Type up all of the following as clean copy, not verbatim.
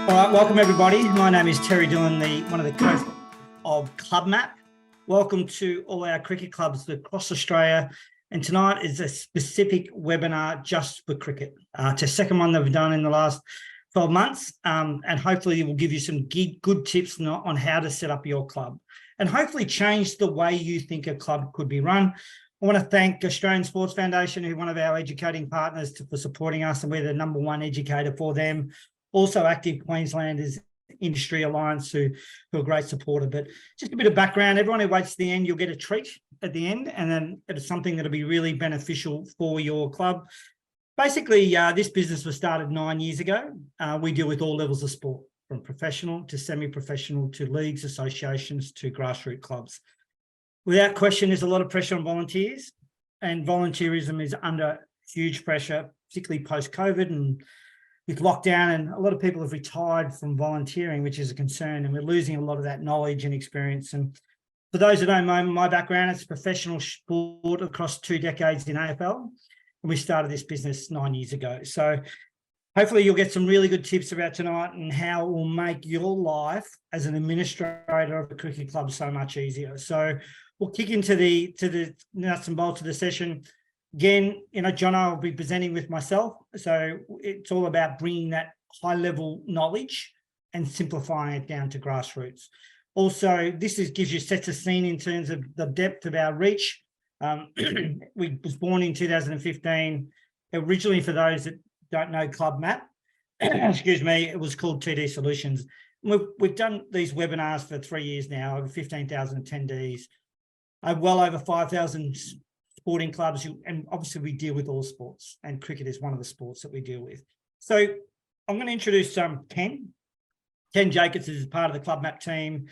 All right, welcome everybody. My name is Terry Dillon, one of the co-founders of CLUBMAP. Welcome to all our cricket clubs across Australia. And tonight is a specific webinar just for cricket. It's the second one that we've done in the last 12 months. And hopefully it will give you some good tips on how to set up your club and hopefully change the way you think a club could be run. I want to thank Australian Sports Foundation, who are one of our educating partners, for supporting us, and we're the #1 educator for them. Also, Active Queenslanders Industry Alliance, who are a great supporter. But just a bit of background, everyone who waits to the end, you'll get a treat at the end, and then it's something that'll be really beneficial for your club. Basically, this business was started 9 years ago. We deal with all levels of sport, from professional to semi-professional to leagues, associations to grassroots clubs. Without question, there's a lot of pressure on volunteers, and volunteerism is under huge pressure, particularly post-COVID and with lockdown, and a lot of people have retired from volunteering, which is a concern, and we're losing a lot of that knowledge and experience. And for those who don't know my background, it's professional sport across 2 decades in AFL, and we started this business 9 years ago. So hopefully you'll get some really good tips about tonight and how it will make your life as an administrator of a cricket club so much easier. So we'll kick into the nuts and bolts of the session. Again, Jono will be presenting with myself. So it's all about bringing that high level knowledge and simplifying it down to grassroots. Also, this gives you sets a scene in terms of the depth of our reach. We was born in 2015. Originally, for those that don't know CLUBMAP, excuse me, it was called TD Solutions. We've done these webinars for 3 years now, over 15,000 attendees, well over 5,000 sporting clubs, and obviously we deal with all sports, and cricket is one of the sports that we deal with. So I'm going to introduce Ken. Ken Jacobs is part of the CLUBMAP team,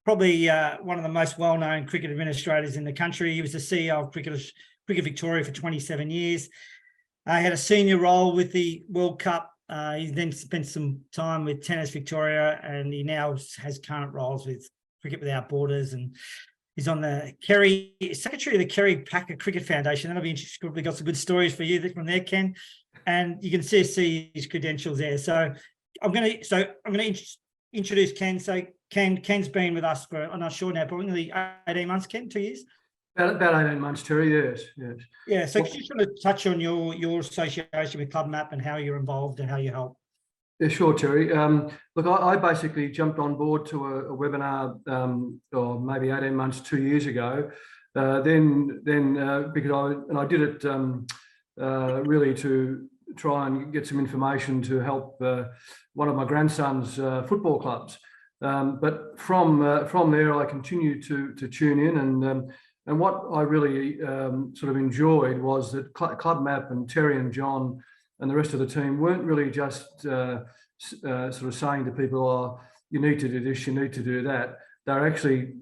probably one of the most well-known cricket administrators in the country. He was the CEO of Cricket Victoria for 27 years. He had a senior role with the World Cup. He then spent some time with Tennis Victoria, and he now has current roles with Cricket Without Borders, and he's on the secretary of the Kerry Packer Cricket Foundation. That'll be interesting. We've got some good stories for you from there, Ken. And you can see his credentials there. So I'm going to introduce Ken. So Ken's been with us for, I'm not sure now, probably 18 months, Ken, 2 years? About 18 months, Terry, yes. Yeah, so could you sort of touch on your association with CLUBMAP and how you're involved and how you help? Yeah, sure, Terry. Look, I basically jumped on board to a webinar, or maybe 18 months, 2 years ago. Because I did it really to try and get some information to help one of my grandson's football clubs. But from there, I continued to tune in, and what I really sort of enjoyed was that CLUBMAP and Terry and John and the rest of the team weren't really just sort of saying to people, oh, you need to do this, you need to do that. They're actually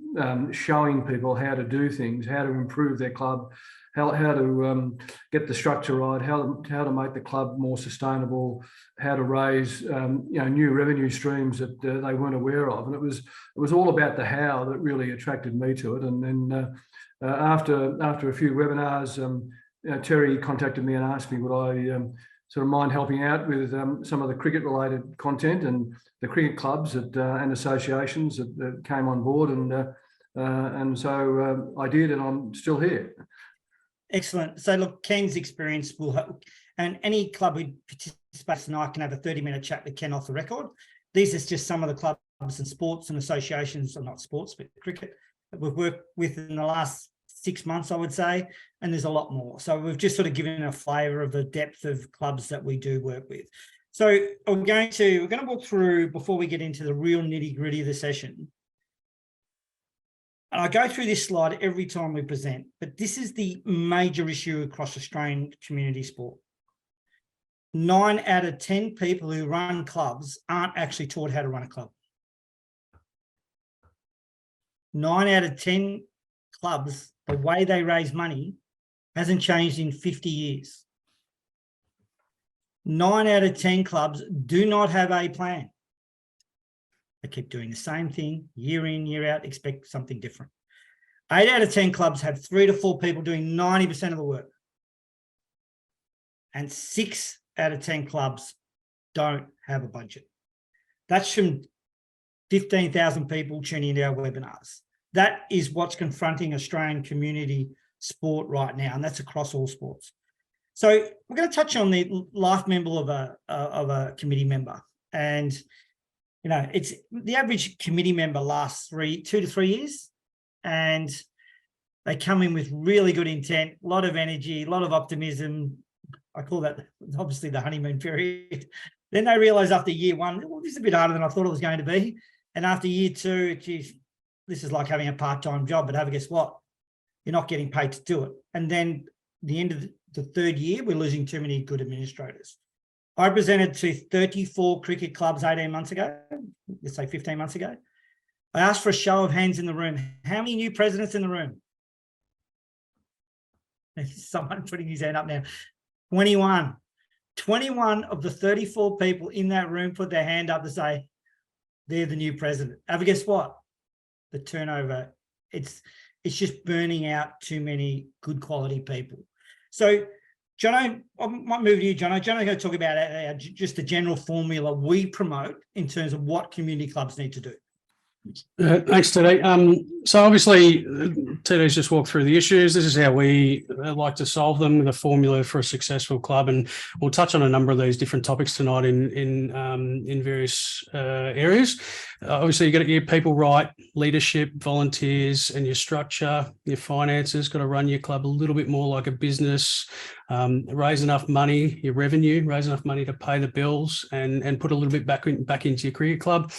showing people how to do things, how to improve their club, how to get the structure right, how to make the club more sustainable, how to raise new revenue streams that they weren't aware of. And it was all about the how that really attracted me to it. And then after a few webinars, Terry contacted me and asked me would I sort of mind helping out with some of the cricket-related content and the cricket clubs and associations that came on board, and so I did, and I'm still here. Excellent. So look, Ken's experience will help, and any club who participates tonight can have a 30-minute chat with Ken off the record. These are just some of the clubs and sports and associations, or not sports, but cricket, that we've worked with in the last 6 months, I would say, and there's a lot more. So we've just sort of given a flavour of the depth of clubs that we do work with. So we're going to walk through, before we get into the real nitty-gritty of the session. And I go through this slide every time we present, but this is the major issue across Australian community sport. 9 out of 10 people who run clubs aren't actually taught how to run a club. 9 out of 10 clubs, the way they raise money hasn't changed in 50 years. 9 out of 10 clubs do not have a plan. They keep doing the same thing year in, year out, expect something different. 8 out of 10 clubs have 3 to 4 people doing 90% of the work. And 6 out of 10 clubs don't have a budget. That's from 15,000 people tuning into our webinars. That is what's confronting Australian community sport right now, and that's across all sports. So we're going to touch on the life member of a committee member. And, you know, it's the average committee member lasts 2 to 3 years, and they come in with really good intent, a lot of energy, a lot of optimism. I call that obviously the honeymoon period. Then they realize after year one, well, this is a bit harder than I thought it was going to be. And after year two, geez, this is like having a part-time job, but guess what? You're not getting paid to do it. And then the end of the third year, we're losing too many good administrators. I presented to 34 cricket clubs 18 months ago, let's say 15 months ago. I asked for a show of hands in the room. How many new presidents in the room? Someone putting his hand up now. 21. 21 of the 34 people in that room put their hand up to say they're the new president. Guess what? The turnover, it's just burning out too many good quality people. So, Jono, I might move to you, Jono. Jono's going to talk about just the general formula we promote in terms of what community clubs need to do. Thanks, TD. So obviously, TD's just walked through the issues. This is how we like to solve them with a formula for a successful club, and we'll touch on a number of these different topics tonight in various areas. Obviously, you've got to get your people right, leadership, volunteers, and your structure, your finances. Got to run your club a little bit more like a business. Raise enough money, your revenue, raise enough money to pay the bills, and put a little bit back into your cricket club.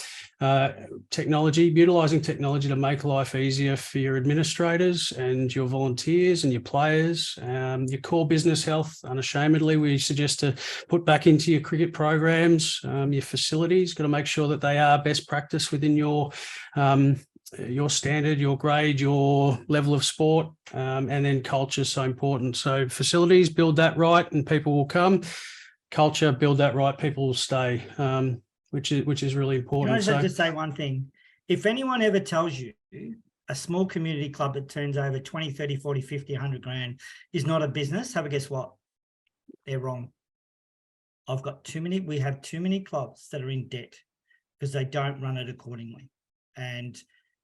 Technology, utilising technology to make life easier for your administrators and your volunteers and your players. Your core business health, unashamedly, we suggest to put back into your cricket programs. Your facilities, got to make sure that they are best practice within your standard, your grade, your level of sport, and then culture is so important. So facilities, build that right and people will come. Culture, build that right, people will stay, which is really important. Can I just say one thing? If anyone ever tells you a small community club that turns over 20, 30, 40, 50, 100 grand is not a business, guess what? They're wrong. We have too many clubs that are in debt because they don't run it accordingly. And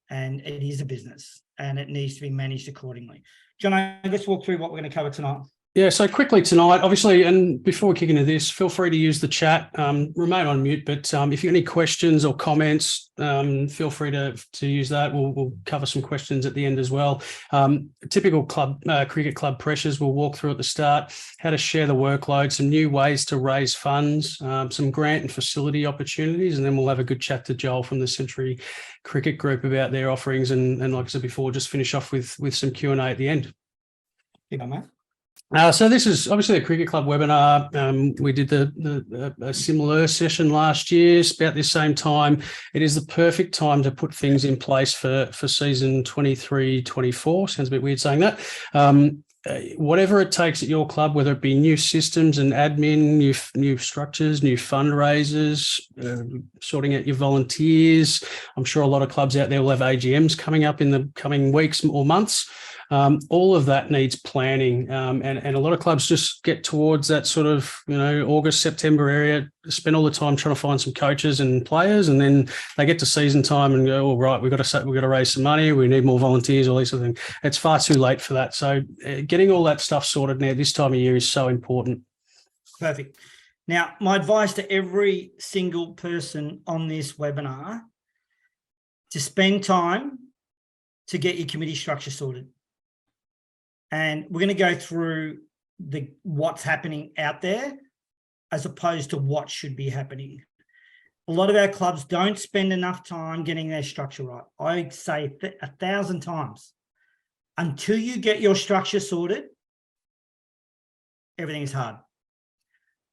it is a business and it needs to be managed accordingly. John, let's walk through what we're going to cover tonight. Yeah, so quickly tonight, obviously, and before we kick into this, feel free to use the chat, remain on mute, but if you've any questions or comments, feel free to use that. We'll cover some questions at the end as well. Typical cricket club pressures we'll walk through at the start, how to share the workload, some new ways to raise funds, some grant and facility opportunities, and then we'll have a good chat to Joel from the Century Cricket Group about their offerings, and like I said before, just finish off with some Q&A at the end. Yeah, mate. So this is obviously a cricket club webinar. We did a similar session last year, about this same time. It is the perfect time to put things in place for season 23-24. Sounds a bit weird saying that. Whatever it takes at your club, whether it be new systems and admin, new structures, new fundraisers, sorting out your volunteers. I'm sure a lot of clubs out there will have AGMs coming up in the coming weeks or months. All of that needs planning, and a lot of clubs just get towards that sort of August, September area, spend all the time trying to find some coaches and players, and then they get to season time and go, "All right, we've got to raise some money. We need more volunteers." All these sort of things. It's far too late for that. So getting all that stuff sorted now this time of year is so important. Perfect. Now, my advice to every single person on this webinar: to spend time to get your committee structure sorted. And we're going to go through what's happening out there as opposed to what should be happening. A lot of our clubs don't spend enough time getting their structure right. I say 1,000 times, until you get your structure sorted, everything is hard.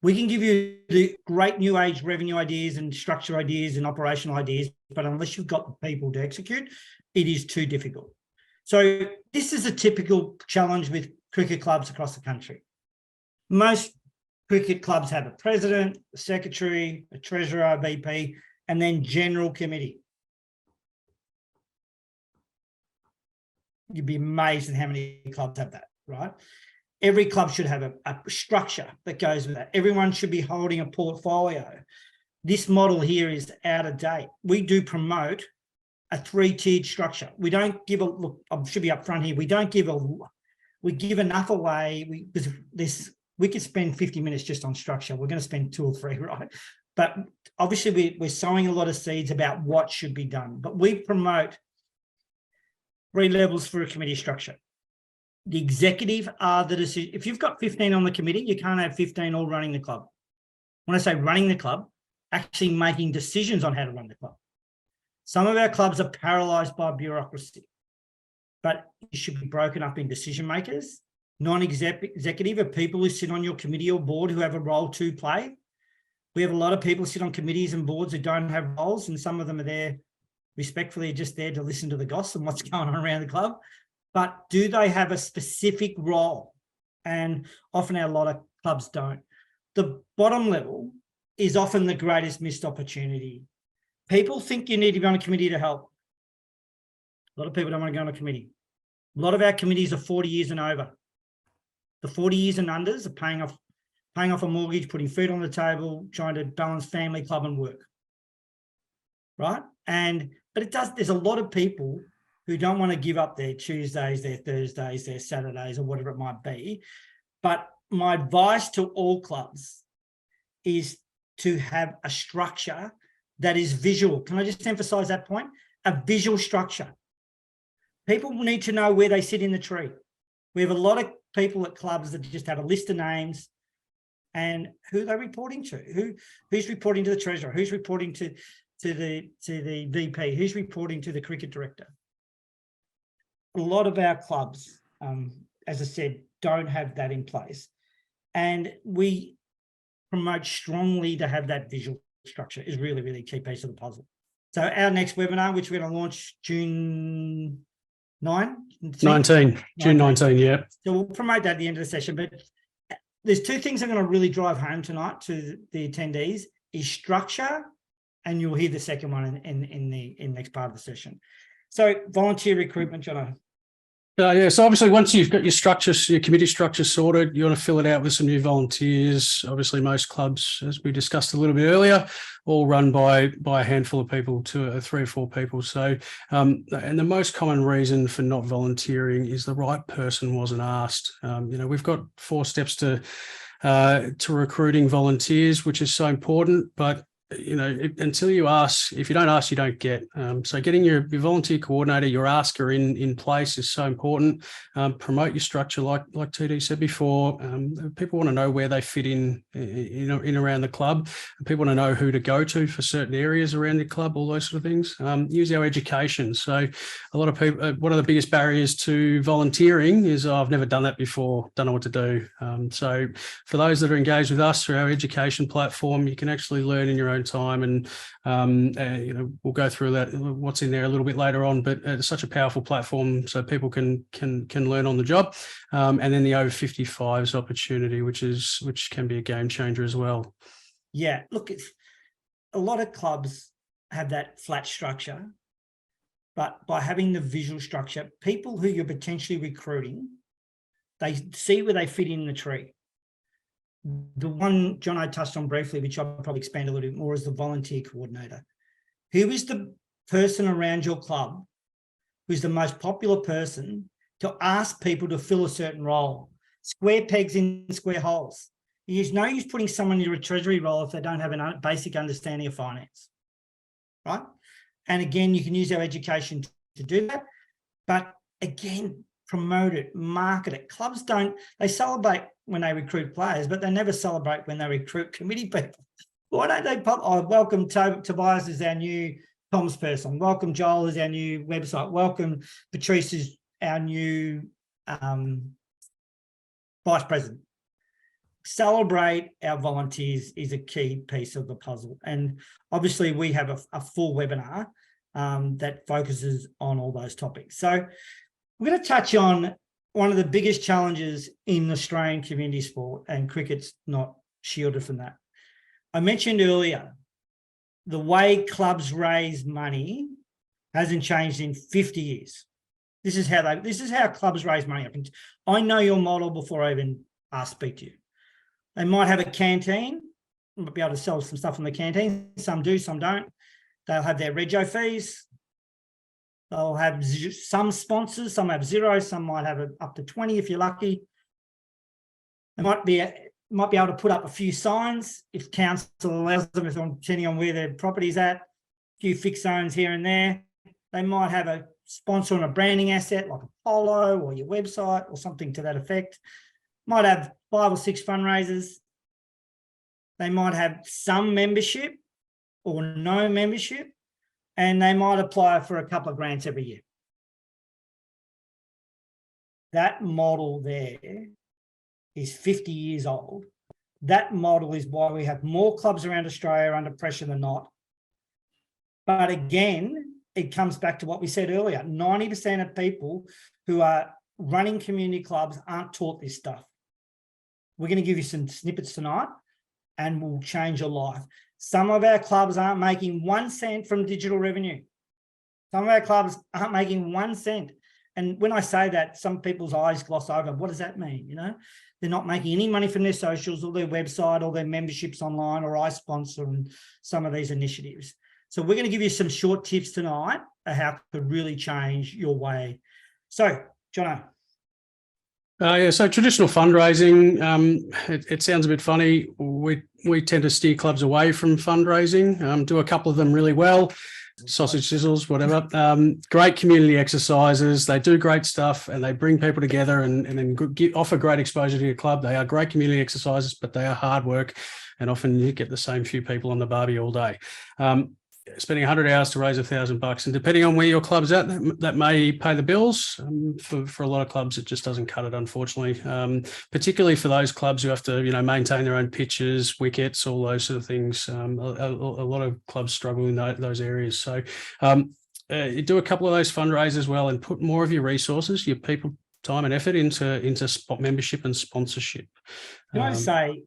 We can give you the great new age revenue ideas and structure ideas and operational ideas, but unless you've got the people to execute, it is too difficult. So this is a typical challenge with cricket clubs across the country. Most cricket clubs have a president, a secretary, a treasurer, a VP, and then general committee. You'd be amazed at how many clubs have that, right? Every club should have a structure that goes with that. Everyone should be holding a portfolio. This model here is out of date. We do promote a 3-tiered structure. We don't give a, look, I should be up front here. We don't give we give enough away. We could spend 50 minutes just on structure. We're going to spend 2 or 3, right? But obviously we're sowing a lot of seeds about what should be done. But we promote 3 levels for a committee structure. The executive are the decision. If you've got 15 on the committee, you can't have 15 all running the club. When I say running the club, actually making decisions on how to run the club. Some of our clubs are paralysed by bureaucracy, but you should be broken up in decision makers. Non-executive are people who sit on your committee or board who have a role to play. We have a lot of people sit on committees and boards who don't have roles, and some of them are there respectfully just there to listen to the gossip and what's going on around the club. But do they have a specific role? And often a lot of clubs don't. The bottom level is often the greatest missed opportunity. People think you need to be on a committee to help. A lot of people don't want to go on a committee. A lot of our committees are 40 years and over. The 40 years and unders are paying off a mortgage, putting food on the table, trying to balance family, club and work. Right? But it does, there's a lot of people who don't want to give up their Tuesdays, their Thursdays, their Saturdays, or whatever it might be. But my advice to all clubs is to have a structure that is visual. Can I just emphasize that point? A visual structure. People need to know where they sit in the tree. We have a lot of people at clubs that just have a list of names and who they're reporting to, who's reporting to the treasurer, who's reporting to the VP, who's reporting to the cricket director. A lot of our clubs, as I said, don't have that in place. And we promote strongly to have that visual structure is really, really a key piece of the puzzle. So our next webinar, which we're going to launch June 19, yeah. So we'll promote that at the end of the session. But there's 2 things I'm going to really drive home tonight to the attendees is structure, and you'll hear the second one in the next part of the session. So volunteer recruitment, Jono. Yeah, so obviously once you've got your structures, your committee structure sorted, you want to fill it out with some new volunteers. Obviously most clubs, as we discussed a little bit earlier, all run by a handful of people, 2 or 3 or 4 people. So, and the most common reason for not volunteering is the right person wasn't asked. We've got 4 steps to recruiting volunteers, which is so important, but until you ask, if you don't ask, you don't get. So getting your volunteer coordinator, your asker in place is so important. Promote your structure, like TD said before. People want to know where they fit in around the club. People want to know who to go to for certain areas around the club, all those sort of things. Use our education. So a lot of people, one of the biggest barriers to volunteering is, I've never done that before, don't know what to do. So for those that are engaged with us through our education platform, you can actually learn in your own time, and we'll go through that, what's in there a little bit later on, but it's such a powerful platform so people can learn on the job. And then the over 55s opportunity, which can be a game changer as well. Yeah, look, a lot of clubs have that flat structure, but by having the visual structure, people who you're potentially recruiting, they see where they fit in the tree. The one John I touched on briefly, which I'll probably expand a little bit more, is the volunteer coordinator. Who is the person around your club who's the most popular person to ask people to fill a certain role? Square pegs in square holes. There's no use putting someone into a treasury role if they don't have a basic understanding of finance, right? And again, you can use our education to do that. But again, promote it, market it. Clubs they celebrate when they recruit players, but they never celebrate when they recruit committee people. Why don't they welcome Tobias as our new comms person. Welcome Joel as our new website. Welcome Patrice as our new vice president. Celebrate our volunteers is a key piece of the puzzle. And obviously we have a full webinar that focuses on all those topics. So we're going to touch on one of the biggest challenges in Australian community sport, and cricket's not shielded from that. I mentioned earlier, the way clubs raise money hasn't changed in 50 years. This is how clubs raise money. I know your model before I even speak to you. They might have a canteen might be able to sell some stuff in the canteen. Some do, some don't. They'll have their rego fees. They'll have some sponsors, some have 0, some might have up to 20 if you're lucky. They might be able to put up a few signs if council allows them, depending on where their property's at, a few fixed zones here and there. They might have a sponsor on a branding asset like a polo or your website or something to that effect. Might have 5 or 6 fundraisers. They might have some membership or no membership, and they might apply for a couple of grants every year. That model there is 50 years old. That model is why we have more clubs around Australia under pressure than not. But again, it comes back to what we said earlier. 90% of people who are running community clubs aren't taught this stuff. We're going to give you some snippets tonight and we'll change your life. Some of our clubs aren't making 1 cent from digital revenue. Some of our clubs aren't making 1 cent. And when I say that, some people's eyes gloss over. What does that mean? You know, they're not making any money from their socials or their website or their memberships online, or I sponsor and some of these initiatives. So we're going to give you some short tips tonight of how it could really change your way. So, Jono. Yeah, so traditional fundraising, it sounds a bit funny. We tend to steer clubs away from fundraising, do a couple of them really well, sausage sizzles, whatever. Great community exercises. They do great stuff and they bring people together and then offer great exposure to your club. They are great community exercises, but they are hard work. And often you get the same few people on the barbie all day. Spending 100 hours to raise $1,000, and depending on where your club's at, that may pay the bills. For a lot of clubs, it just doesn't cut it, unfortunately. Particularly for those clubs who have to, maintain their own pitches, wickets, all those sort of things. A lot of clubs struggle in those areas. So, you do a couple of those fundraisers well, and put more of your resources, your people, time, and effort into spot membership and sponsorship. Can I say,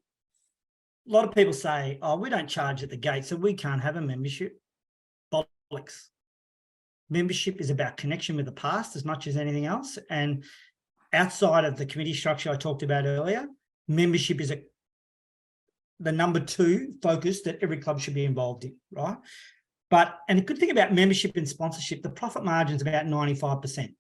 a lot of people say, "Oh, we don't charge at the gate, so we can't have a membership." Bollocks. Membership is about connection with the past as much as anything else. And outside of the committee structure I talked about earlier, membership is the number 2 focus that every club should be involved in, right? And the good thing about membership and sponsorship, the profit margin is about 95%.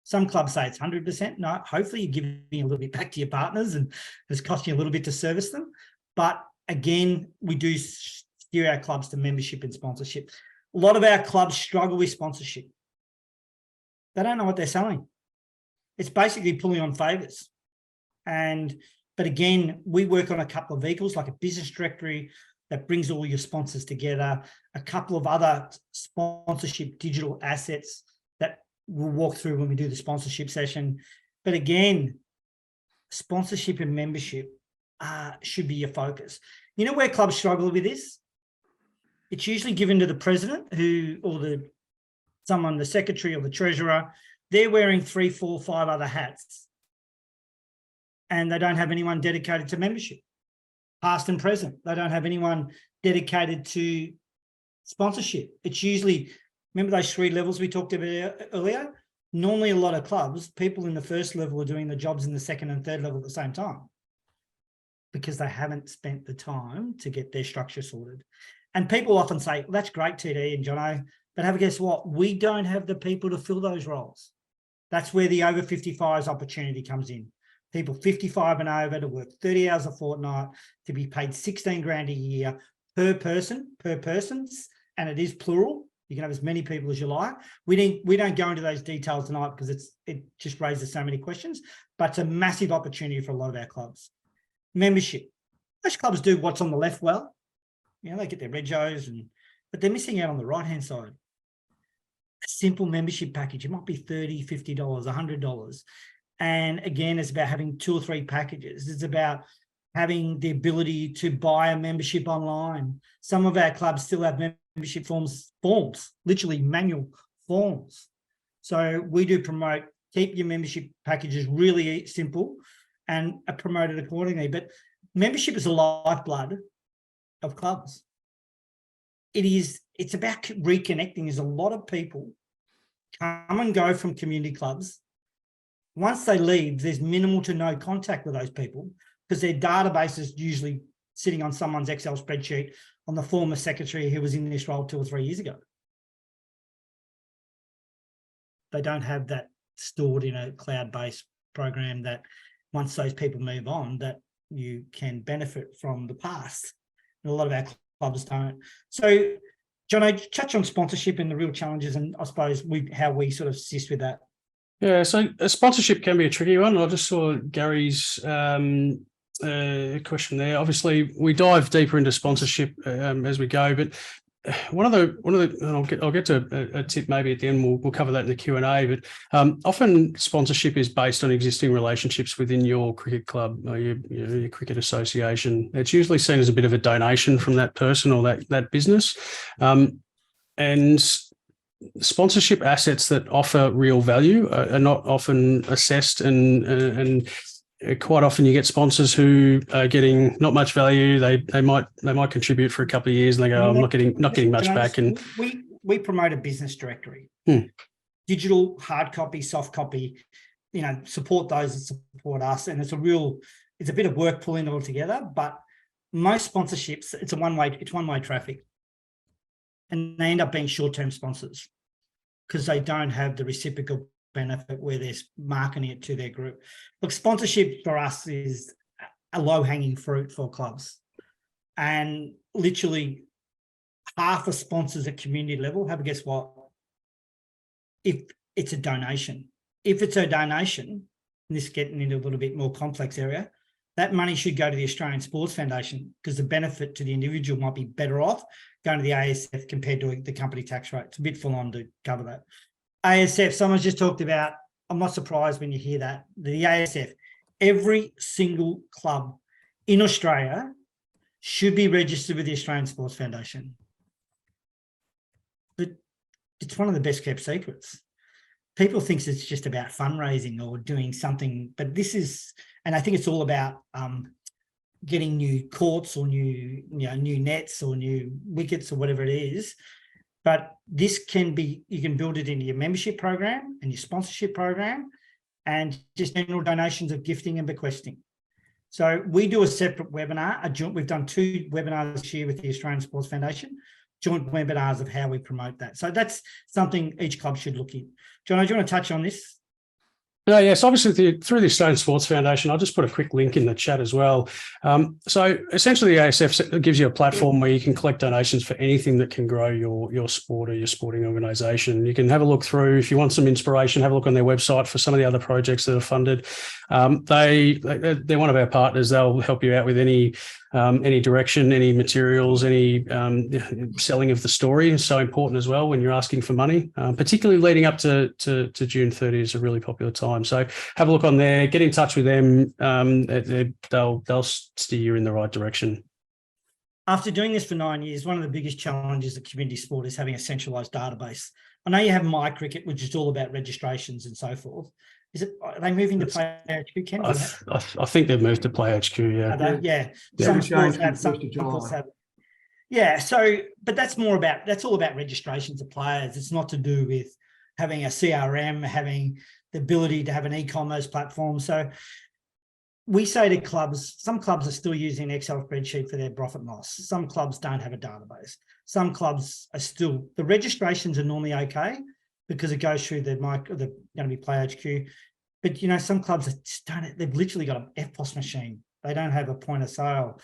Some clubs say it's 100%. No, hopefully you're giving a little bit back to your partners and it's costing you a little bit to service them. But again, we do steer our clubs to membership and sponsorship. A lot of our clubs struggle with sponsorship. They don't know what they're selling. It's basically pulling on favours. But again, we work on a couple of vehicles, like a business directory that brings all your sponsors together, a couple of other sponsorship digital assets that we'll walk through when we do the sponsorship session. But again, sponsorship and membership should be your focus. You know where clubs struggle with this? It's usually given to the president or the secretary or the treasurer. They're wearing 3, 4, 5 other hats. And they don't have anyone dedicated to membership, past and present. They don't have anyone dedicated to sponsorship. It's usually, remember those 3 levels we talked about earlier? Normally a lot of clubs, people in the first level are doing the jobs in the second and third level at the same time because they haven't spent the time to get their structure sorted. And people often say, well, that's great, TD and Jono, but guess what? We don't have the people to fill those roles. That's where the over 55s opportunity comes in. People 55 and over to work 30 hours a fortnight, to be paid 16 grand a year per persons, and it is plural. You can have as many people as you like. We don't go into those details tonight because it just raises so many questions, but it's a massive opportunity for a lot of our clubs. Membership. Most clubs do what's on the left well. They get their regos, but they're missing out on the right-hand side. A simple membership package, it might be $30, $50, $100. And again, it's about having 2 or 3 packages. It's about having the ability to buy a membership online. Some of our clubs still have membership forms, literally manual forms. So we do promote, keep your membership packages really simple and promote it accordingly. But membership is a lifeblood of clubs. It's about reconnecting. There's a lot of people come and go from community clubs. Once they leave, there's minimal to no contact with those people because their database is usually sitting on someone's Excel spreadsheet on the former secretary who was in this role 2 or 3 years ago. They don't have that stored in a cloud-based program that once those people move on, that you can benefit from the past. And a lot of our clubs don't. So, John, I touch on sponsorship and the real challenges, and I suppose how we sort of assist with that. Yeah, so a sponsorship can be a tricky one. I just saw Gary's question there. Obviously, we dive deeper into sponsorship as we go, but one of the, and I'll get to a tip maybe at the end. We'll cover that in the Q&A. But often sponsorship is based on existing relationships within your cricket club or your cricket association. It's usually seen as a bit of a donation from that person or that business, and sponsorship assets that offer real value are not often assessed, and quite often you get sponsors who are getting not much value. They might contribute for a couple of years and they go, I'm not getting much back. And we promote a business directory, digital, hard copy, soft copy, support those that support us. And it's a bit of work pulling it all together, but most sponsorships, it's one-way traffic. And they end up being short-term sponsors because they don't have the reciprocal benefit where they're marketing it to their group. Look, sponsorship for us is a low-hanging fruit for clubs. And literally half of sponsors at community level, have a guess what? If it's a donation. If it's a donation, and this is getting into a little bit more complex area, that money should go to the Australian Sports Foundation because the benefit to the individual might be better off going to the ASF compared to the company tax rate. It's a bit full on to cover that. ASF, someone's just talked about, I'm not surprised when you hear that. The ASF, every single club in Australia should be registered with the Australian Sports Foundation. But it's one of the best kept secrets. People think it's just about fundraising or doing something, but this is, and I think it's all about getting new courts or new nets or new wickets or whatever it is. But this can be, you can build it into your membership program and your sponsorship program and just general donations of gifting and bequesting. So we do a separate webinar, we've done 2 webinars this year with the Australian Sports Foundation, joint webinars of how we promote that. So that's something each club should look at. John, do you want to touch on this? Yes, obviously through the Australian Sports Foundation, I'll just put a quick link in the chat as well. So essentially the ASF gives you a platform where you can collect donations for anything that can grow your sport or your sporting organisation. You can have a look through, if you want some inspiration, have a look on their website for some of the other projects that are funded. They're one of our partners. They'll help you out with any direction, any materials, any selling of the story is so important as well when you're asking for money, particularly leading up to June 30 is a really popular time. So have a look on there, get in touch with them. They'll steer you in the right direction. After doing this for 9 years, one of the biggest challenges of community sport is having a centralised database. I know you have MyCricket, which is all about registrations and so forth. Are they moving to Play HQ, Ken? I think they've moved to Play HQ, yeah. Yeah. Some sports have, some sports have. Yeah, so, but that's all about registrations of players. It's not to do with having a CRM, having the ability to have an e-commerce platform. So we say to clubs, some clubs are still using an Excel spreadsheet for their profit and loss. Some clubs don't have a database. Some clubs are still, the registrations are normally okay because it goes through they're going to be Play HQ. But, some clubs they've literally got an FPOS machine. They don't have a point of sale.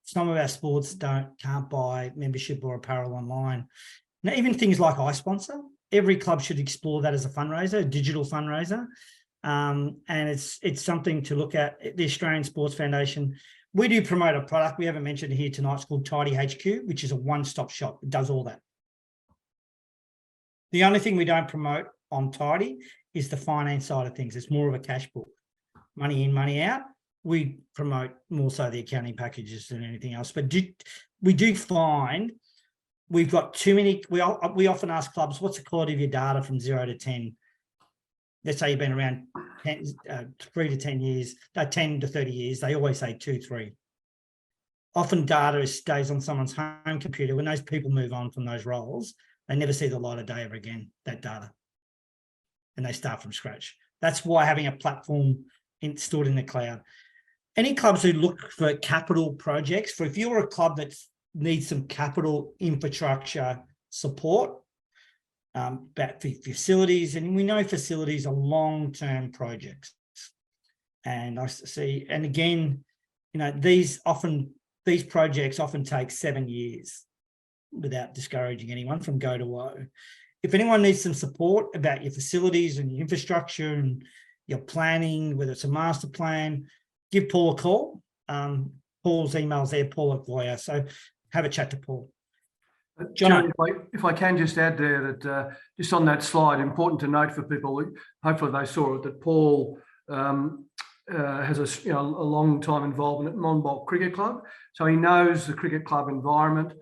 Some of our sports can't buy membership or apparel online. Now, even things like iSponsor, every club should explore that as a fundraiser, a digital fundraiser. And it's something to look at. The Australian Sports Foundation, we do promote a product we haven't mentioned here tonight. It's called Tidy HQ, which is a one-stop shop. It does all that. The only thing we don't promote on Tidy is the finance side of things. It's more of a cash book, money in, money out. We promote more so the accounting packages than anything else. But we do find we've got too many. We often ask clubs, what's the quality of your data from 0 to 10? Let's say you've been around 3 to 10 years, 10 to 30 years. They always say 2, 3. Often data stays on someone's home computer. When those people move on from those roles, they never see the light of day ever again, that data. And they start from scratch. That's why having a platform stored in the cloud. any clubs who look for capital projects, if you're a club that needs some capital infrastructure support, about facilities, and we know facilities are long-term projects. And I see, and again, you know, these projects often take 7 years, without discouraging anyone from go to woe. If anyone needs some support about your facilities and your infrastructure and your planning, whether it's a master plan, give Paul a call. Paul's email's there, Paul@Voya. So have a chat to Paul. John, if I can just add there that just on that slide, important to note for people, hopefully they saw it, that Paul has a long time involvement at Monbulk Cricket Club, so he knows the cricket club environment.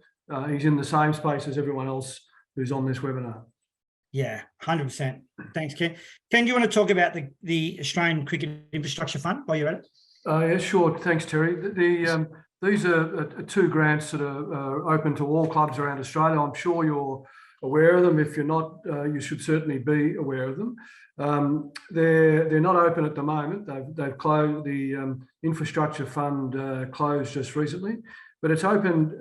He's in the same space as everyone else who's on this webinar. Yeah, 100%. Thanks, Ken. Ken, do you want to talk about the Australian Cricket Infrastructure Fund while you're at it? Yeah, sure. Thanks, Terry. These are 2 grants that are open to all clubs around Australia. I'm sure you're aware of them. If you're not, you should certainly be aware of them. They're not open at the moment. They've closed. The infrastructure fund closed just recently, but it's open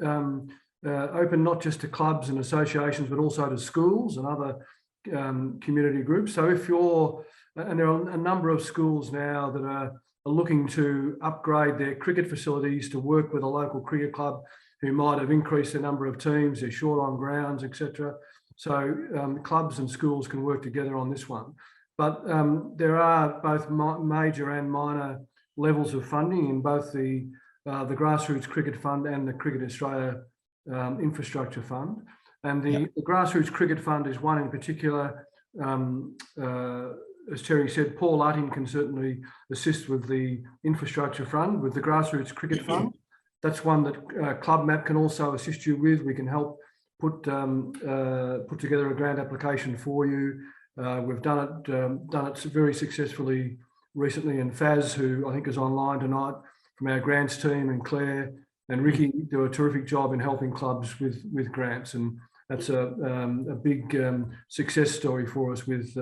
not just to clubs and associations, but also to schools and other community groups. So if and there are a number of schools now that are looking to upgrade their cricket facilities to work with a local cricket club who might have increased the number of teams, they're short on grounds, etc. So clubs and schools can work together on this one. But there are both major and minor levels of funding in both the Grassroots Cricket Fund and the Cricket Australia Infrastructure Fund. And the Grassroots Cricket Fund is one in particular. As Terry said, Paul Utting can certainly assist with the Infrastructure Fund. With the Grassroots Cricket Fund, that's one that CLUBMAP can also assist you with. We can help put together a grant application for you. We've done it very successfully recently, and Faz, who I think is online tonight, from our grants team, and Claire and Ricky do a terrific job in helping clubs with grants, and that's a big success story for us with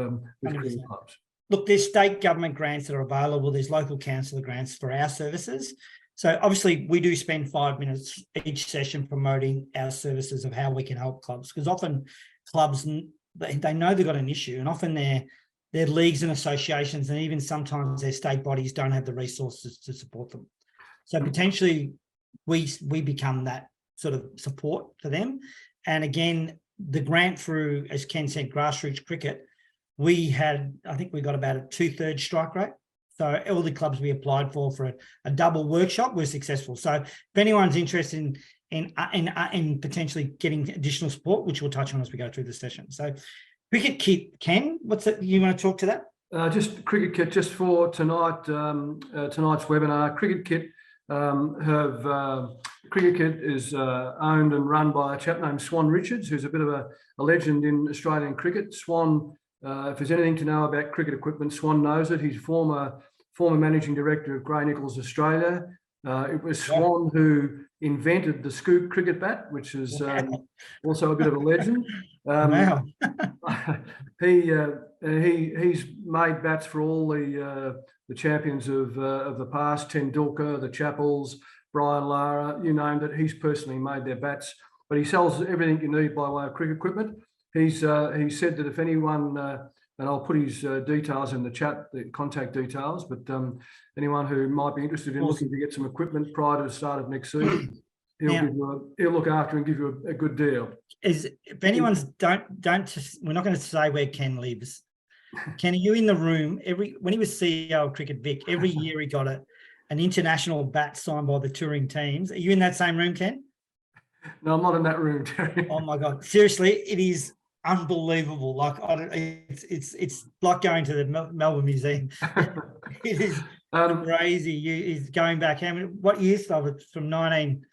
cricket clubs. Look, there's state government grants that are available. There's local council grants for our services. So obviously we do spend 5 minutes each session promoting our services of how we can help clubs, because often clubs, they know they've got an issue, and often their leagues and associations, and even sometimes their state bodies, don't have the resources to support them. So potentially we become that sort of support for them. And again, the grant through, as Ken said, Grassroots Cricket, I think we got about a 2/3 strike rate. So all the clubs we applied for a double workshop were successful. So if anyone's interested in potentially getting additional support, which we'll touch on as we go through the session. So cricket kit, Ken, what's it? You want to talk to that? Just cricket kit, just for tonight, tonight's webinar. Cricket kit Cricket Kit is owned and run by a chap named Swan Richards, who's a bit of a legend in Australian cricket. Swan, if there's anything to know about cricket equipment, Swan knows it. He's former managing director of Grey Nichols Australia. It was Swan who invented the scoop cricket bat, which is also a bit of a legend. Wow. He's made bats for all the champions of the past, Tendulkar, the Chappells, Brian Lara, you name it. He's personally made their bats, but he sells everything you need by way of cricket equipment. He said that if anyone, and I'll put his details in the chat, the contact details, but anyone who might be interested in looking to get some equipment prior to the start of next season, he'll look after and give you a good deal. If anyone's we're not going to say where Ken lives. Ken, are you in the room? When he was CEO of Cricket Vic, every year he got an international bat signed by the touring teams. Are you in that same room, Ken? No, I'm not in that room, Terry. Oh my God! Seriously, it is unbelievable. Like it's like going to the Melbourne Museum. It is crazy. He's going back. What years of it? From 19.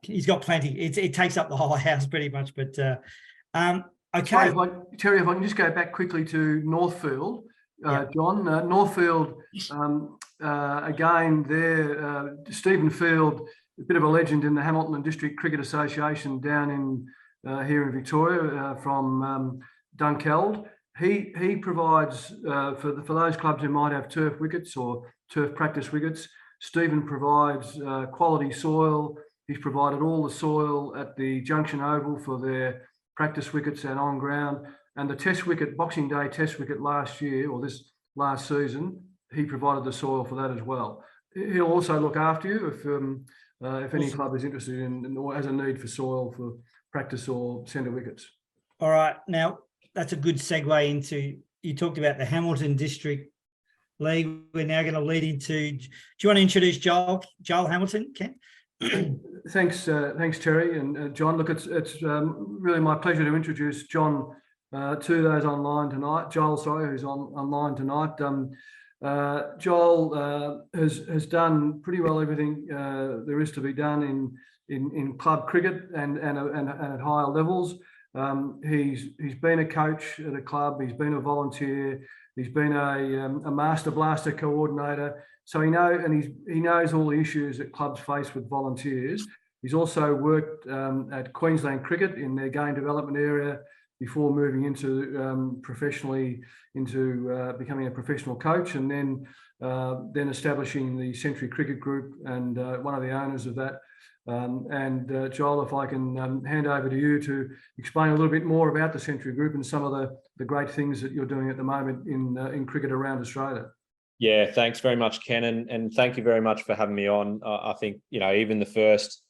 He's got plenty. It takes up the whole house pretty much. But okay, Terry, if I can just go back quickly to Northfield, John. Northfield again. There, Stephen Field, a bit of a legend in the Hamilton and District Cricket Association down in here in Victoria, from Dunkeld. He provides for those clubs who might have turf wickets or turf practice wickets. Stephen provides quality soil. He's provided all the soil at the Junction Oval for their practice wickets and on ground. And the test wicket, Boxing Day test wicket last year, or this last season, he provided the soil for that as well. He'll also look after you if any club is interested in or has a need for soil for practice or centre wickets. All right. Now, that's a good segue into, you talked about the Hamilton District League. We're now going to lead into, do you want to introduce Joel Hamilton, Ken? Thanks, Terry and John. Look, it's really my pleasure to introduce John to those online tonight. Joel, sorry, who's online tonight. Joel has done pretty well everything there is to be done in club cricket and at higher levels. He's been a coach at a club. He's been a volunteer. He's been a master blaster coordinator. So he knows all the issues that clubs face with volunteers. He's also worked at Queensland Cricket in their game development area before moving into professionally into becoming a professional coach, and then establishing the Century Cricket Group and one of the owners of that. Joel, if I can hand over to you to explain a little bit more about the Century Group and some of the great things that you're doing at the moment in cricket around Australia. Yeah, thanks very much, Ken, and thank you very much for having me on. I think, even the first,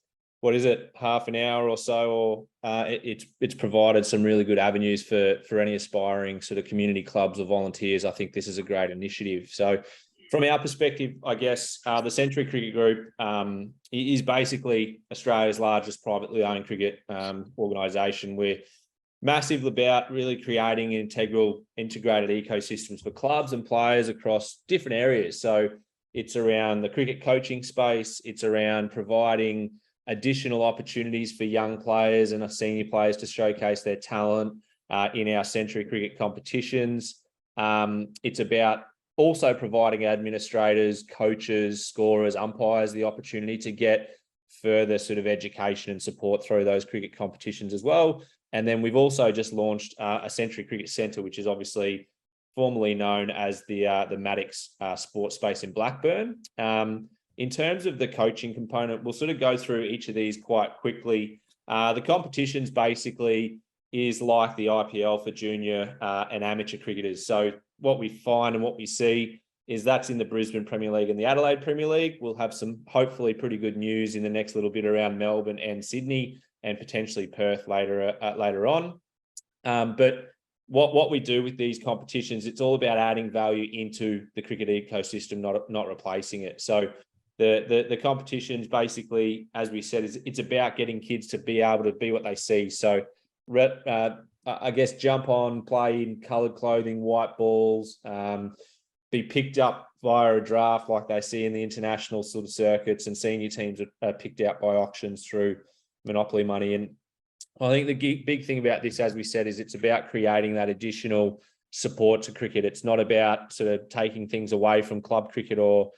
half an hour or so, it's provided some really good avenues for any aspiring sort of community clubs or volunteers. I think this is a great initiative. So from our perspective, I guess the Century Cricket Group is basically Australia's largest privately owned cricket organisation. We're massive about really creating integrated ecosystems for clubs and players across different areas. So it's around the cricket coaching space. It's around providing additional opportunities for young players and senior players to showcase their talent in our Century Cricket competitions. It's about also providing administrators, coaches, scorers, umpires the opportunity to get further sort of education and support through those cricket competitions as well. And then we've also just launched a Century Cricket Centre, which is obviously formerly known as the Maddox Sports Space in Blackburn. In terms of the coaching component, we'll sort of go through each of these quite quickly. The competitions basically is like the IPL for junior and amateur cricketers. So what we find and what we see is that's in the Brisbane Premier League and the Adelaide Premier League. We'll have some hopefully pretty good news in the next little bit around Melbourne and Sydney and potentially Perth later on. But what we do with these competitions, it's all about adding value into the cricket ecosystem, not replacing it. So the competitions basically, as we said, it's about getting kids to be able to be what they see. So I guess jump on, play in coloured clothing, white balls, be picked up via a draft like they see in the international sort of circuits, and senior teams are picked out by auctions through monopoly money. And I think the big thing about this, as we said, is it's about creating that additional support to cricket. It's not about sort of taking things away from club cricket or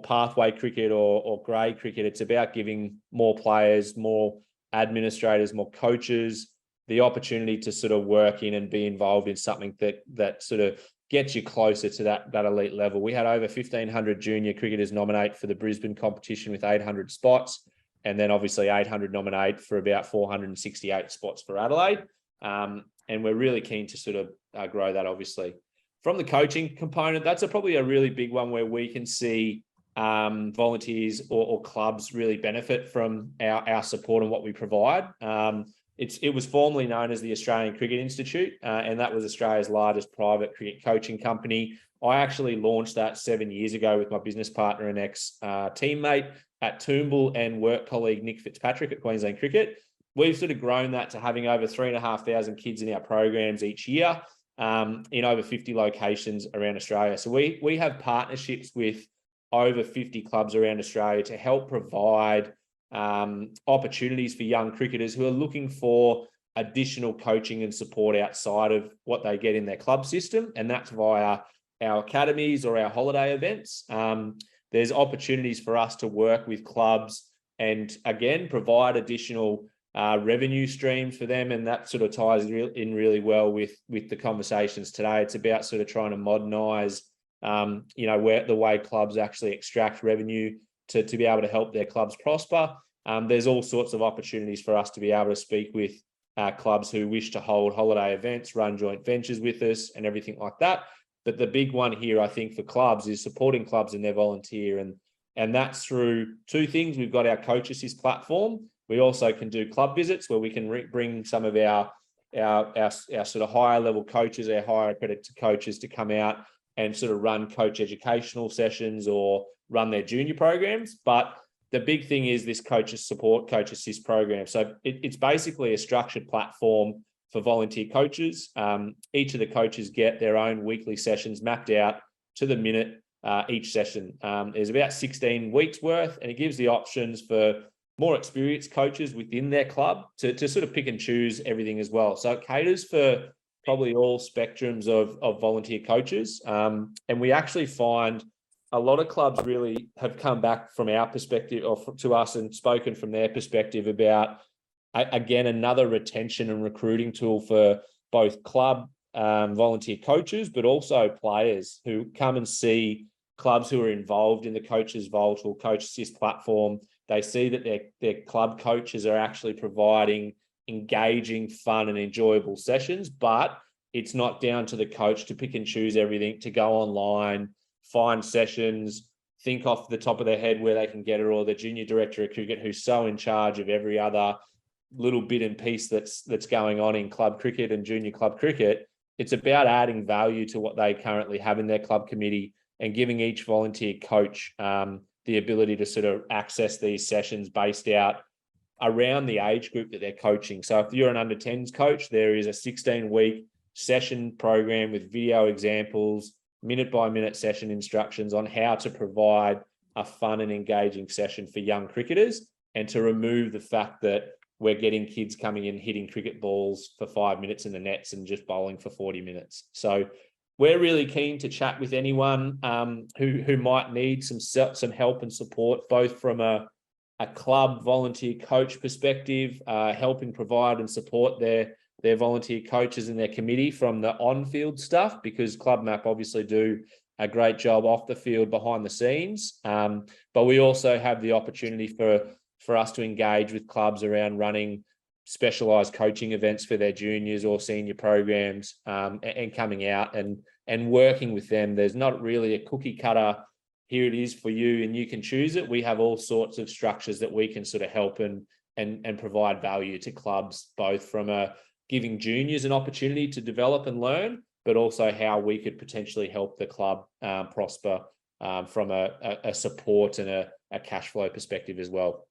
pathway cricket or grade cricket. It's about giving more players, more administrators, more coaches the opportunity to sort of work in and be involved in something that sort of gets you closer to that elite level. We had over 1,500 junior cricketers nominate for the Brisbane competition with 800 spots. And then obviously 800 nominate for about 468 spots for Adelaide. And we're really keen to sort of grow that, obviously. From the coaching component, that's probably a really big one where we can see volunteers or clubs really benefit from our support and what we provide. It was formerly known as the Australian Cricket Institute, and that was Australia's largest private cricket coaching company. I actually launched that 7 years ago with my business partner and ex-teammate at Toombul and work colleague Nick Fitzpatrick at Queensland Cricket. We've sort of grown that to having over 3,500 kids in our programs each year in over 50 locations around Australia. So we have partnerships with over 50 clubs around Australia to help provide opportunities for young cricketers who are looking for additional coaching and support outside of what they get in their club system. And that's via our academies or our holiday events. There's opportunities for us to work with clubs and, again, provide additional revenue streams for them. And that sort of ties in really well with the conversations today. It's about sort of trying to modernise, the way clubs actually extract revenue to be able to help their clubs prosper. There's all sorts of opportunities for us to be able to speak with clubs who wish to hold holiday events, run joint ventures with us and everything like that. But the big one here, I think, for clubs is supporting clubs in their volunteer. And that's through two things. We've got our Coach Assist platform. We also can do club visits where we can bring some of our sort of higher level coaches, our higher accredited coaches to come out and sort of run coach educational sessions or run their junior programs. But the big thing is this Coach Assist program. So it's basically a structured platform for volunteer coaches. Each of the coaches get their own weekly sessions mapped out to the minute each session. There's about 16 weeks worth, and it gives the options for more experienced coaches within their club to sort of pick and choose everything as well. So it caters for probably all spectrums of volunteer coaches. And we actually find a lot of clubs really have come back from our perspective or to us and spoken from their perspective about, again, another retention and recruiting tool for both club volunteer coaches, but also players who come and see clubs who are involved in the Coaches Vault or Coach Assist platform. They see that their club coaches are actually providing engaging, fun and enjoyable sessions, but it's not down to the coach to pick and choose everything, to go online, find sessions, think off the top of their head where they can get it, or the junior director of cricket who's so in charge of every other little bit and piece that's going on in club cricket and junior club cricket. It's about adding value to what they currently have in their club committee and giving each volunteer coach the ability to sort of access these sessions based out around the age group that they're coaching. So if you're an under 10s coach, there is a 16-week session program with video examples, minute-by-minute session instructions on how to provide a fun and engaging session for young cricketers, and to remove the fact that we're getting kids coming in hitting cricket balls for 5 minutes in the nets and just bowling for 40 minutes. So we're really keen to chat with anyone who might need some help and support, both from a club volunteer coach perspective, helping provide and support their volunteer coaches and their committee from the on-field stuff, because CLUBMAP obviously do a great job off the field behind the scenes. But we also have the opportunity for us to engage with clubs around running specialised coaching events for their juniors or senior programs, and coming out and working with them. There's not really a cookie cutter, here it is for you and you can choose it. We have all sorts of structures that we can sort of help and provide value to clubs, both from giving juniors an opportunity to develop and learn, but also how we could potentially help the club prosper from a support and a cash flow perspective as well.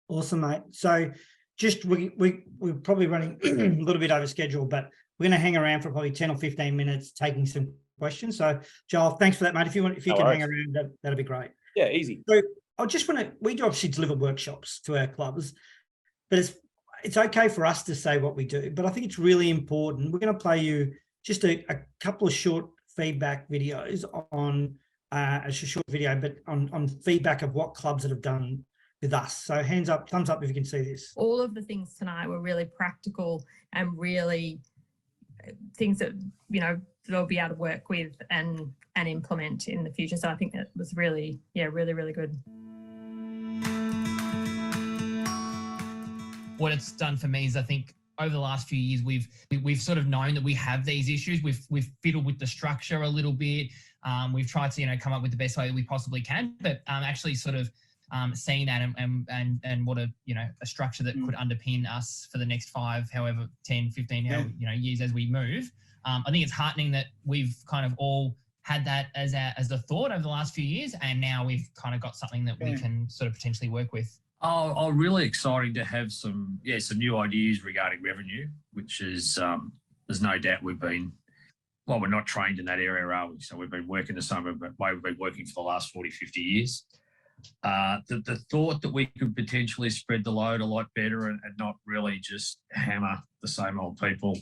Awesome, mate. So just we're probably running a little bit over schedule, but we're going to hang around for probably 10 or 15 minutes taking some questions. So Joel, thanks for that, mate. If you can hang around, that'd be great. Yeah, easy. So I just want to, we do obviously deliver workshops to our clubs, but it's okay for us to say what we do, but I think it's really important. We're going to play you just a couple of short feedback videos on a short video, but on feedback of what clubs that have done with us. So hands up, thumbs up if you can see this. All of the things tonight were really practical and really things that, you know, they'll be able to work with and implement in the future. So I think that was really, really, really good. What it's done for me is, I think over the last few years, we've sort of known that we have these issues. We've fiddled with the structure a little bit. We've tried to, come up with the best way that we possibly can, but actually sort of seeing that and what a structure that could underpin us for the next 10, 15 years as we move. I think it's heartening that we've kind of all had that as a thought over the last few years, and now we've kind of got something that we can sort of potentially work with. Oh, really exciting to have some new ideas regarding revenue, which is there's no doubt we're not trained in that area, are we? So we've been working the same way we've been working for the last 40, 50 years. The thought that we could potentially spread the load a lot better and not really just hammer the same old people,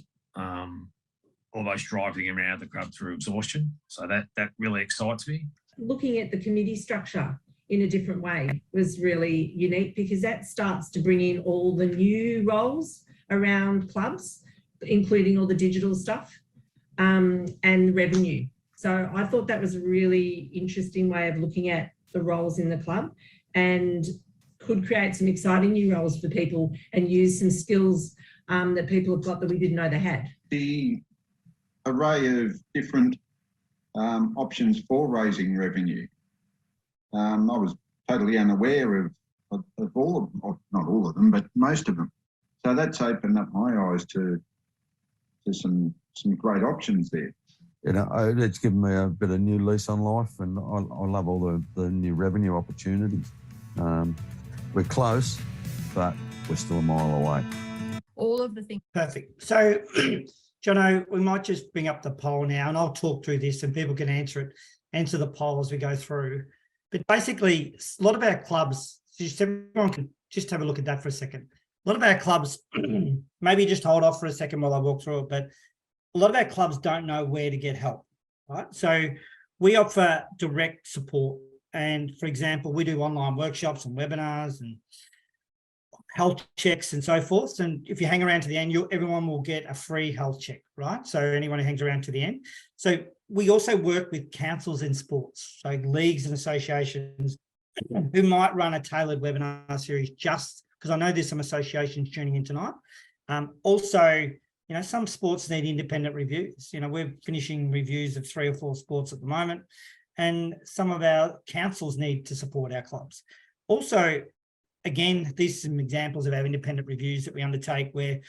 almost driving them around the club through exhaustion. So that really excites me. Looking at the committee structure in a different way was really unique, because that starts to bring in all the new roles around clubs, including all the digital stuff and revenue. So I thought that was a really interesting way of looking at the roles in the club. and could create some exciting new roles for people and use some skills that people have got that we didn't know they had. The array of different options for raising revenue. I was totally unaware of all of them, or not all of them, but most of them. So that's opened up my eyes to some great options there. You know, it's given me a bit of new lease on life, and I love all the new revenue opportunities. We're close, but we're still a mile away. All of the things. Perfect. So, Jono, we might just bring up the poll now, and I'll talk through this, and people can answer the poll as we go through. But basically, a lot of our clubs, just everyone can just have a look at that for a second. A lot of our clubs, maybe just hold off for a second while I walk through it, but a lot of our clubs don't know where to get help, right? So we offer direct support. And for example, we do online workshops and webinars and health checks and so forth. And if you hang around to the end, everyone will get a free health check, right? So anyone who hangs around to the end. So we also work with councils in sports, so leagues and associations who might run a tailored webinar series, just because I know there's some associations tuning in tonight. Also, you know, some sports need independent reviews. You know, we're finishing reviews of 3 or 4 sports at the moment, and some of our councils need to support our clubs. Also, again, these are some examples of our independent reviews that we undertake, where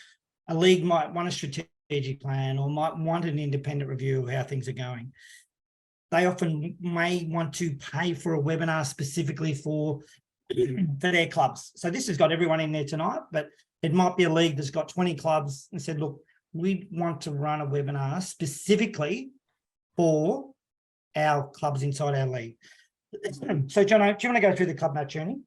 a league might want a strategic plan or might want an independent review of how things are going. They often may want to pay for a webinar specifically for their clubs. So this has got everyone in there tonight, but it might be a league that's got 20 clubs and said, look, we want to run a webinar specifically for our clubs inside our league. So, Jono, do you want to go through the CLUBMAP journey?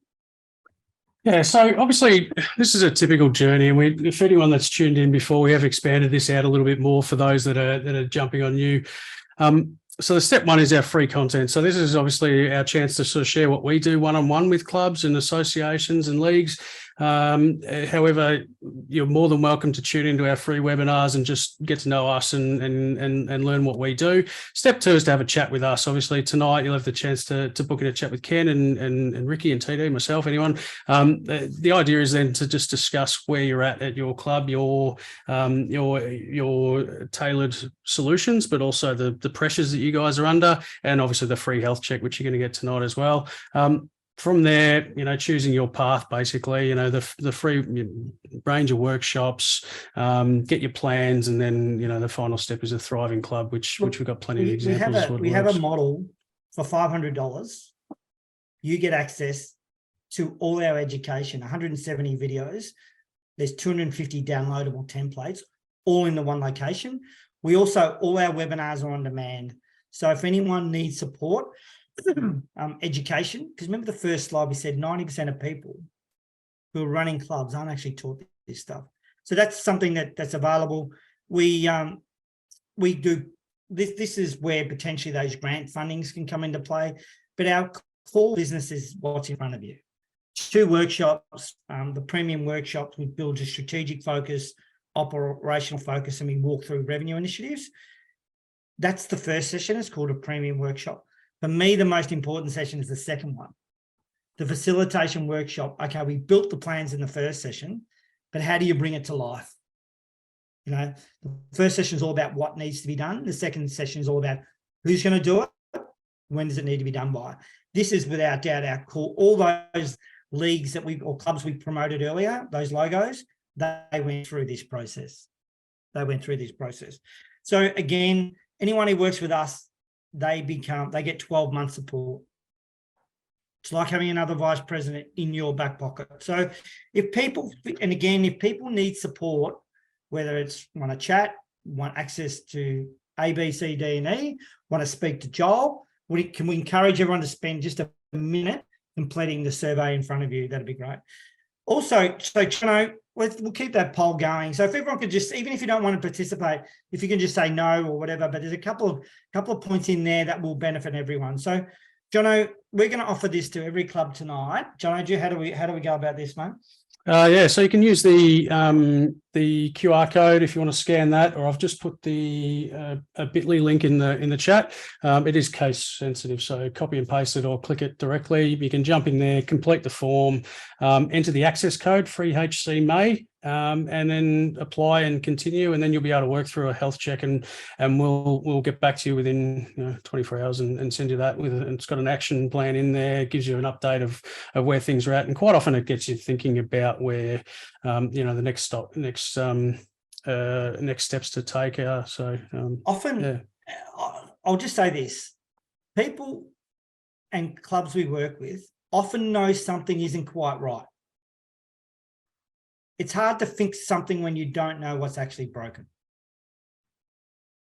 Yeah, so obviously this is a typical journey, and if anyone that's tuned in before, we have expanded this out a little bit more for those that are jumping on new. So the step one is our free content. So this is obviously our chance to sort of share what we do one-on-one with clubs and associations and leagues. However, you're more than welcome to tune into our free webinars and just get to know us and learn what we do. Step 2 is to have a chat with us. Obviously tonight you'll have the chance to book in a chat with Ken and Ricky and TD, myself, anyone. The idea is then to just discuss where you're at your club, your tailored solutions, but also the pressures that you guys are under, and obviously the free health check, which you're going to get tonight as well. From there, you know, choosing your path, basically, you know, the free range of workshops, get your plans, and then, you know, the final step is a thriving club, which we've got plenty of examples. We have a model for $500. You get access to all our education, 170 videos. There's 250 downloadable templates, all in the one location. We also, all our webinars are on demand. So if anyone needs support, education, because remember the first slide, we said 90% of people who are running clubs aren't actually taught this stuff. So that's something that's available. We do this is where potentially those grant fundings can come into play, but our core business is what's in front of you. 2 workshops, the premium workshops, we build a strategic focus, operational focus, and we walk through revenue initiatives. That's the first session. It's called a premium workshop. For me, the most important session is the second one, the facilitation workshop. Okay, we built the plans in the first session, but how do you bring it to life? You know, the first session is all about what needs to be done. The second session is all about who's going to do it, when does it need to be done by. This is without doubt our core. All those leagues that or clubs we promoted earlier, those logos, they went through this process. So again, anyone who works with us, they get 12 months support. It's like having another vice president in your back pocket. So if people need support, whether it's want to chat, want access to A, B, C, D, and E, want to speak to Joel, can we encourage everyone to spend just a minute completing the survey in front of you? That'd be great. Also, so Jono, we'll keep that poll going. So if everyone could just, even if you don't want to participate, if you can just say no or whatever, but there's a couple of points in there that will benefit everyone. So Jono, we're going to offer this to every club tonight. Jono, how do we go about this, mate? Yeah, so you can use the QR code if you want to scan that, or I've just put the a bit.ly link in the chat. It is case sensitive, so copy and paste it or click it directly. You can jump in there, complete the form, enter the access code, free HC May, and then apply and continue, and then you'll be able to work through a health check, and we'll get back to you within 24 hours and send you that with it. It's got an action plan in there, gives you an update of where things are at, and quite often it gets you thinking about where the next steps to take are. So often, yeah. I'll just say this: people and clubs we work with often know something isn't quite right. It's hard to fix something when you don't know what's actually broken.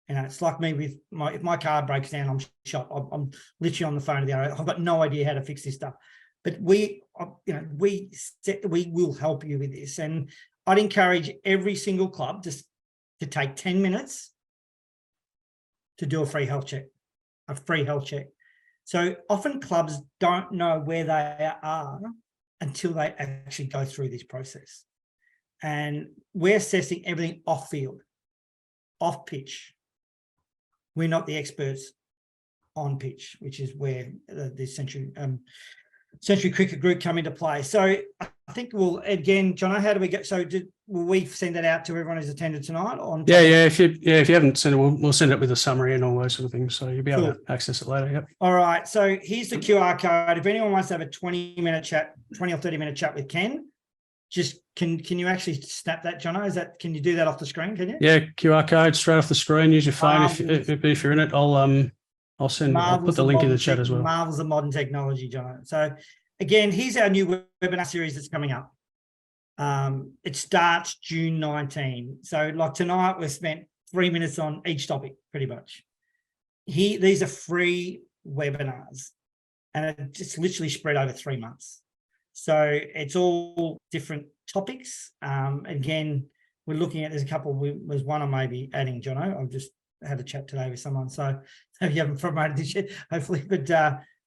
It's like me with if my car breaks down, I'm shot. I'm literally on the phone to the owner. I've got no idea how to fix this stuff. But we will help you with this. And I'd encourage every single club just to take 10 minutes to do a free health check. So often clubs don't know where they are until they actually go through this process. And we're assessing everything off field, off pitch. We're not the experts on pitch, which is where the Century Cricket Group come into play. So I think again, Jono, how do we get? So will we send that out to everyone who's attended tonight? If you haven't sent it, we'll send it with a summary and all those sort of things. So you'll be able to access it later. Yep. All right. So here's the QR code. If anyone wants to have a 20 or 30-minute chat with Ken, just can you actually snap that, Jono? Can you do that off the screen? Can you? Yeah, QR code straight off the screen. Use your phone if you're in it. I'll put the link in the chat as well. Marvels of modern technology, Jono. So again, here's our new webinar series that's coming up. It starts June 19. So like tonight, we've spent 3 minutes on each topic, pretty much. These are free webinars, and it's literally spread over 3 months. So it's all different topics. Again, we're looking at, there's a couple, there's one I may be adding, Jono. I've just had a chat today with someone, so you haven't promoted this yet, hopefully. But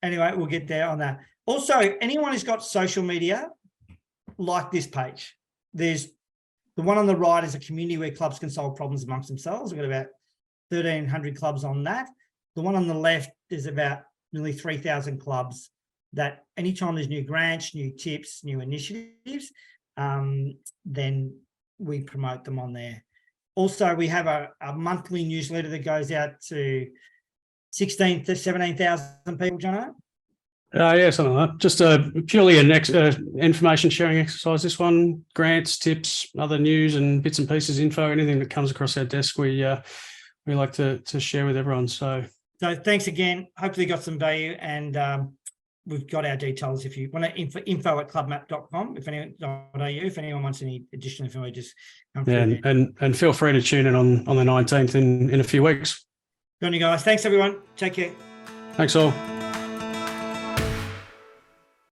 anyway, we'll get there on that. Also, anyone who's got social media, like this page, there's the one on the right is a community where clubs can solve problems amongst themselves. We've got about 1,300 clubs on that. The one on the left is about nearly 3,000 clubs that anytime there's new grants, new tips, new initiatives, then we promote them on there. Also, we have a monthly newsletter that goes out to 16,000 to 17,000 people, Jono. Yeah, something like that. Just purely an information sharing exercise. This one, grants, tips, other news and bits and pieces, info, anything that comes across our desk, we like to share with everyone. So thanks again. Hopefully you got some value, and we've got our details. If you want to info@clubmap.com, if anyone wants any additional info, just come through there. And feel free to tune in on the 19th in a few weeks. Good on you guys. Thanks everyone. Take care. Thanks all.